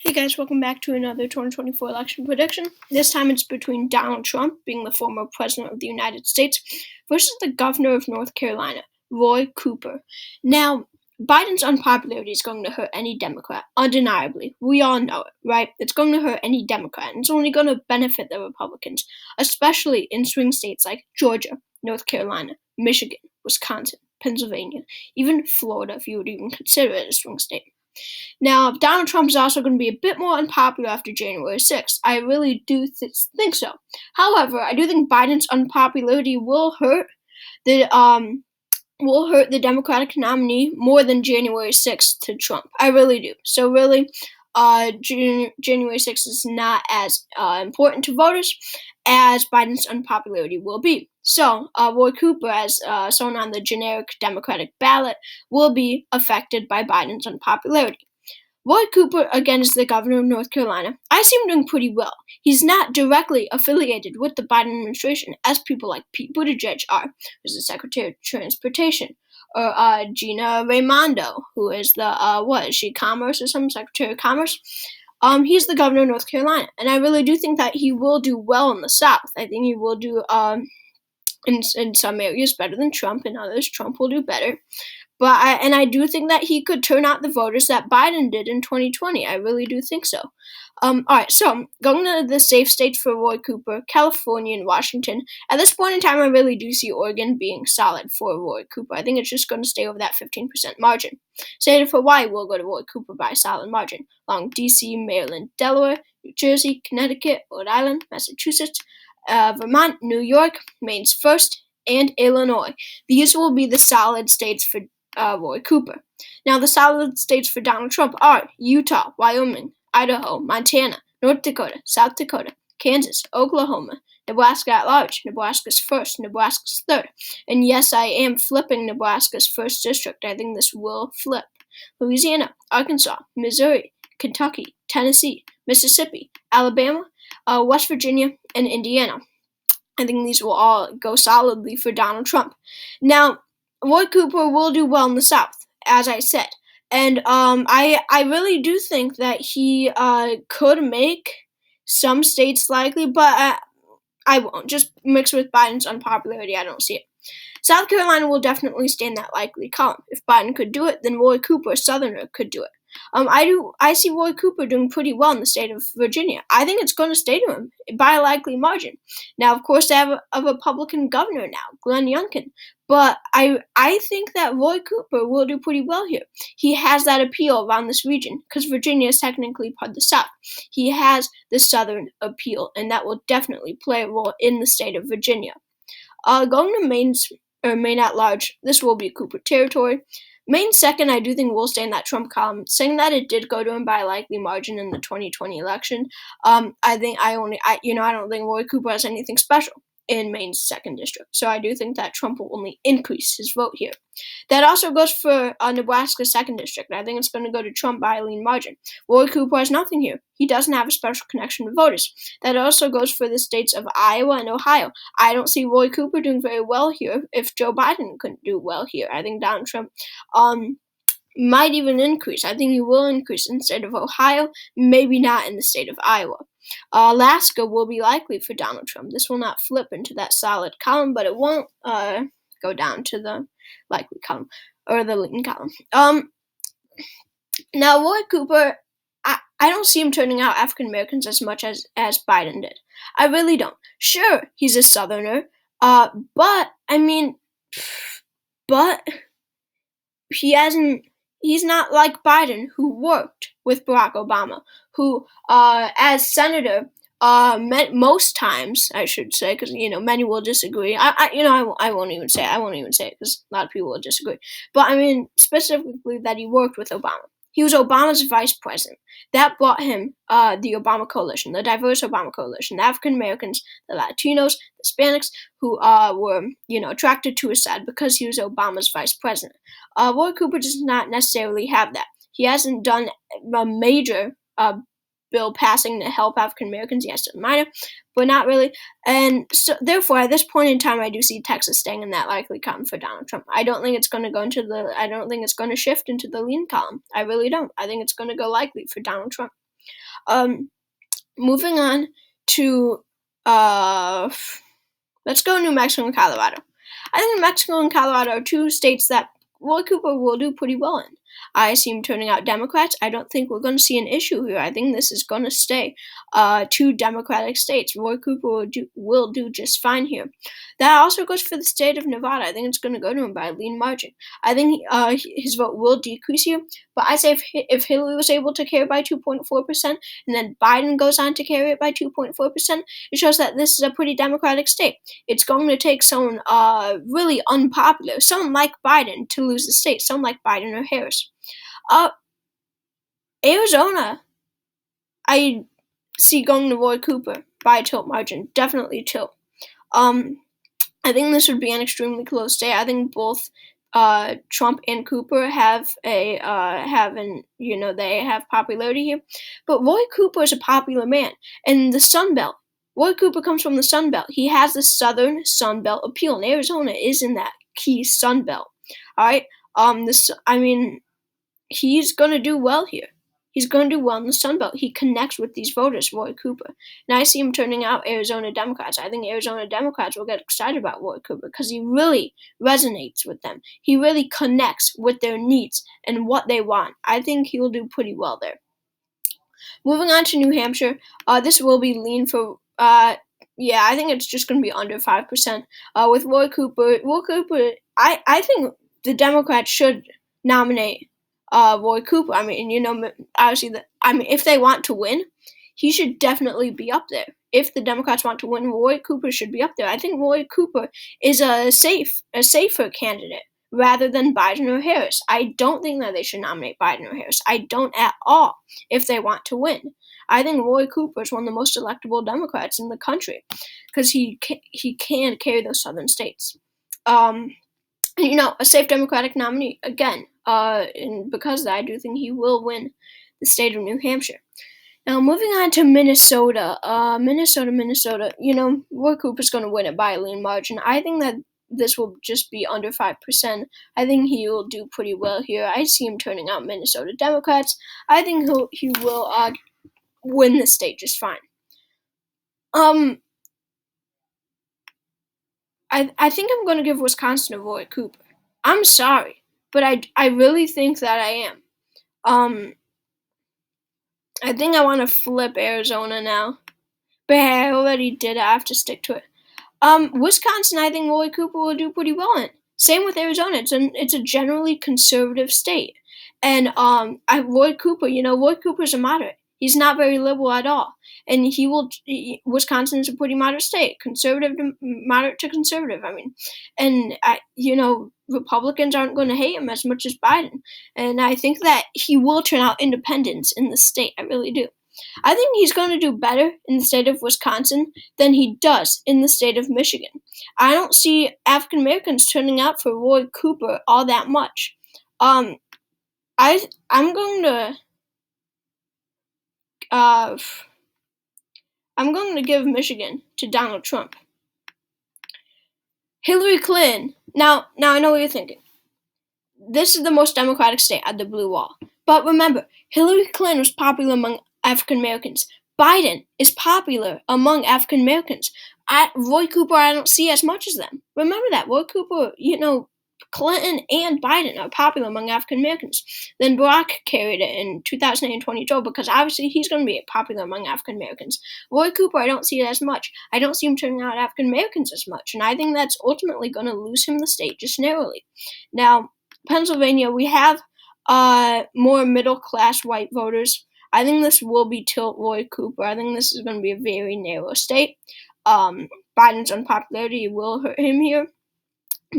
Hey guys, welcome back to another 2024 election prediction. This time it's between Donald Trump, being the former president of the United States, versus the governor of North Carolina, Roy Cooper. Now, Biden's unpopularity is going to hurt any Democrat, undeniably. We all know it, right? It's going to hurt any Democrat, and it's only going to benefit the Republicans, especially in swing states like Georgia, North Carolina, Michigan, Wisconsin, Pennsylvania, even Florida, if you would even consider it a swing state. Now, Donald Trump is also going to be a bit more unpopular after January 6th. I really do think so. However, I do think Biden's unpopularity will hurt the Democratic nominee more than January 6th to Trump. I really do. So really, January 6th is not as important to voters as Biden's unpopularity will be. So, Roy Cooper, as shown on the generic Democratic ballot, will be affected by Biden's unpopularity. Roy Cooper, again, is the governor of North Carolina. I see him doing pretty well. He's not directly affiliated with the Biden administration, as people like Pete Buttigieg are, who's the Secretary of Transportation, or Gina Raimondo, who is the, Commerce or some Secretary of Commerce. He's the governor of North Carolina, and I really do think that he will do well in the South. I think he will do, in some areas better than Trump, in others Trump will do better. But I do think that he could turn out the voters that Biden did in 2020. I really do think so. All right, so going to the safe states for Roy Cooper, California and Washington. At this point in time, I really do see Oregon being solid for Roy Cooper. I think it's just going to stay over that 15% margin. State of Hawaii will go to Roy Cooper by a solid margin, along D.C., Maryland, Delaware, New Jersey, Connecticut, Rhode Island, Massachusetts, Vermont, New York, Maine's first, and Illinois. These will be the solid states for Roy Cooper. Now, the solid states for Donald Trump are Utah, Wyoming, Idaho, Montana, North Dakota, South Dakota, Kansas, Oklahoma, Nebraska at large, Nebraska's first, Nebraska's third. And yes, I am flipping Nebraska's first district. I think this will flip. Louisiana, Arkansas, Missouri, Kentucky, Tennessee, Mississippi, Alabama, West Virginia, and Indiana. I think these will all go solidly for Donald Trump. Now, Roy Cooper will do well in the South, as I said. And I really do think that he could make some states likely, but I won't. Just mixed with Biden's unpopularity, I don't see it. South Carolina will definitely stay in that likely column. If Biden could do it, then Roy Cooper, a Southerner, could do it. I see Roy Cooper doing pretty well in the state of Virginia. I think it's going to stay to him by a likely margin. Now, of course, they have a Republican governor now, Glenn Youngkin. But I think that Roy Cooper will do pretty well here. He has that appeal around this region, because Virginia is technically part of the South. He has the Southern appeal, and that will definitely play a role in the state of Virginia. Going to Maine at large, this will be Cooper territory. Maine second, I do think will stay in that Trump column, saying that it did go to him by a likely margin in the 2020 election. I don't think Roy Cooper has anything special in Maine's second district, so I do think that Trump will only increase his vote here. That also goes for Nebraska's second district. I think it's going to go to Trump by a lean margin. Roy Cooper has nothing here. He doesn't have a special connection to voters. That also goes for the states of Iowa and Ohio. I don't see Roy Cooper doing very well here if Joe Biden couldn't do well here. I think Donald Trump might even increase. I think he will increase in the state of Ohio, maybe not in the state of Iowa. Alaska will be likely for Donald Trump. This will not flip into that solid column, but it won't go down to the likely column or the lean column. Now, Roy Cooper, I don't see him turning out African Americans as much as Biden did. I really don't. Sure, he's a Southerner, but he hasn't. He's not like Biden, who worked with Barack Obama, who, as senator, most times, I should say, because many will disagree. I won't even say it because a lot of people will disagree. But I mean specifically that he worked with Obama. He was Obama's vice president. That brought him the Obama coalition, the diverse Obama coalition, the African Americans, the Latinos, the Hispanics, who were attracted to his side because he was Obama's vice president. Roy Cooper does not necessarily have that. He hasn't done a major bill passing to help African Americans. He has done minor, but not really. And so, therefore, at this point in time, I do see Texas staying in that likely column for Donald Trump. I don't think it's going to go I don't think it's going to shift into the lean column. I really don't. I think it's going to go likely for Donald Trump. Moving on to let's go New Mexico and Colorado. I think New Mexico and Colorado are two states that Roy Cooper will do pretty well in. I see him turning out Democrats. I don't think we're going to see an issue here. I think this is going to stay two Democratic states. Roy Cooper will do just fine here. That also goes for the state of Nevada. I think it's going to go to him by a lean margin. I think his vote will decrease here, but I say if Hillary was able to carry by 2.4%, and then Biden goes on to carry it by 2.4%, it shows that this is a pretty Democratic state. It's going to take someone really unpopular, someone like Biden, to lose the state, someone like Biden or Harris. Arizona, I see going to Roy Cooper by a tilt margin, definitely tilt. I think this would be an extremely close state. I think both Trump and Cooper have they have popularity here, but Roy Cooper is a popular man in the Sun Belt. Roy Cooper comes from the Sun Belt. He has the Southern Sun Belt appeal, and Arizona is in that key Sun Belt. All right. He's going to do well here. He's going to do well in the Sun Belt. He connects with these voters, Roy Cooper. And I see him turning out Arizona Democrats. I think Arizona Democrats will get excited about Roy Cooper because he really resonates with them. He really connects with their needs and what they want. I think he will do pretty well there. Moving on to New Hampshire, this will be lean for, I think it's just going to be under 5%. With Roy Cooper, I think the Democrats should nominate Roy Cooper. Obviously, if they want to win, he should definitely be up there. If the Democrats want to win, Roy Cooper should be up there. I think Roy Cooper is a safer candidate rather than Biden or Harris. I don't think that they should nominate Biden or Harris. I don't at all if they want to win. I think Roy Cooper is one of the most electable Democrats in the country because he can carry those southern states. A safe Democratic nominee, again, and because of that, I do think he will win the state of New Hampshire. Now, moving on to Minnesota. Minnesota, Roy Cooper's going to win it by a lean margin. I think that this will just be under 5%. I think he will do pretty well here. I see him turning out Minnesota Democrats. I think he will win the state just fine. I think I'm going to give Wisconsin to Roy Cooper. I'm sorry, but I really think that I am. I think I want to flip Arizona now, but I already did it. I have to stick to it. Wisconsin, I think Roy Cooper will do pretty well in. Same with Arizona. It's a generally conservative state, and Roy Cooper. Roy Cooper's a moderate. He's not very liberal at all, and Wisconsin is a pretty moderate state, moderate to conservative. Republicans aren't going to hate him as much as Biden, and I think that he will turn out independents in the state. I really do. I think he's going to do better in the state of Wisconsin than he does in the state of Michigan. I don't see African Americans turning out for Roy Cooper all that much. I'm going to give Michigan to Donald Trump. Hillary Clinton. Now I know what you're thinking. This is the most Democratic state at the blue wall. But remember, Hillary Clinton was popular among African Americans. Biden is popular among African Americans. Roy Cooper, I don't see as much as them. Remember that. Roy Cooper, Clinton and Biden are popular among African Americans. Then Barack carried it in 2008 and 2012 because obviously he's going to be popular among African Americans. Roy Cooper, I don't see it as much. I don't see him turning out African Americans as much, and I think that's ultimately going to lose him the state just narrowly. Now, Pennsylvania, we have more middle-class white voters. I think this will be tilt Roy Cooper. I think this is going to be a very narrow state. Biden's unpopularity will hurt him here,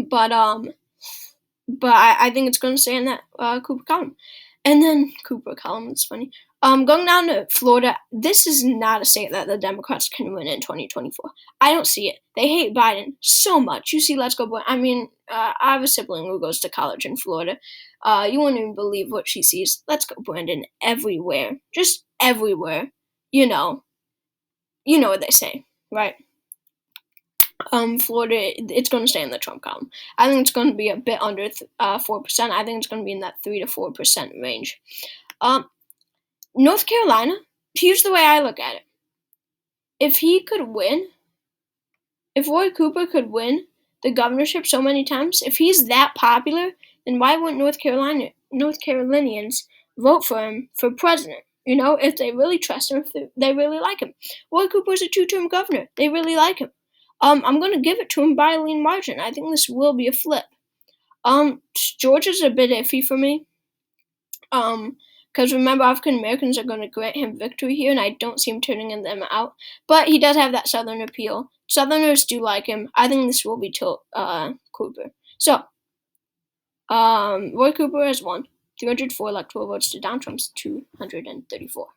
but I think it's going to stay in that Cooper column. And then Cooper column, it's funny. Going down to Florida, this is not a state that the Democrats can win in 2024. I don't see it. They hate Biden so much. You see, Let's Go Boy. I have a sibling who goes to college in Florida. You wouldn't even believe what she sees. Let's Go Brandon everywhere. Just everywhere. You know what they say, right? Florida, it's going to stay in the Trump column. I think it's going to be a bit under 4%. I think it's going to be in that 3 to 4% range. North Carolina, here's the way I look at it. If Roy Cooper could win the governorship so many times, if he's that popular, then why wouldn't North Carolinians vote for him for president? If they really trust him, if they really like him. Roy Cooper's a two-term governor. They really like him. I'm going to give it to him by a lean margin. I think this will be a flip. Georgia's a bit iffy for me. Because remember, African Americans are going to grant him victory here, and I don't see him turning them out. But he does have that Southern appeal. Southerners do like him. I think this will be Cooper. So, Roy Cooper has won 304 electoral votes to Donald Trump's 234.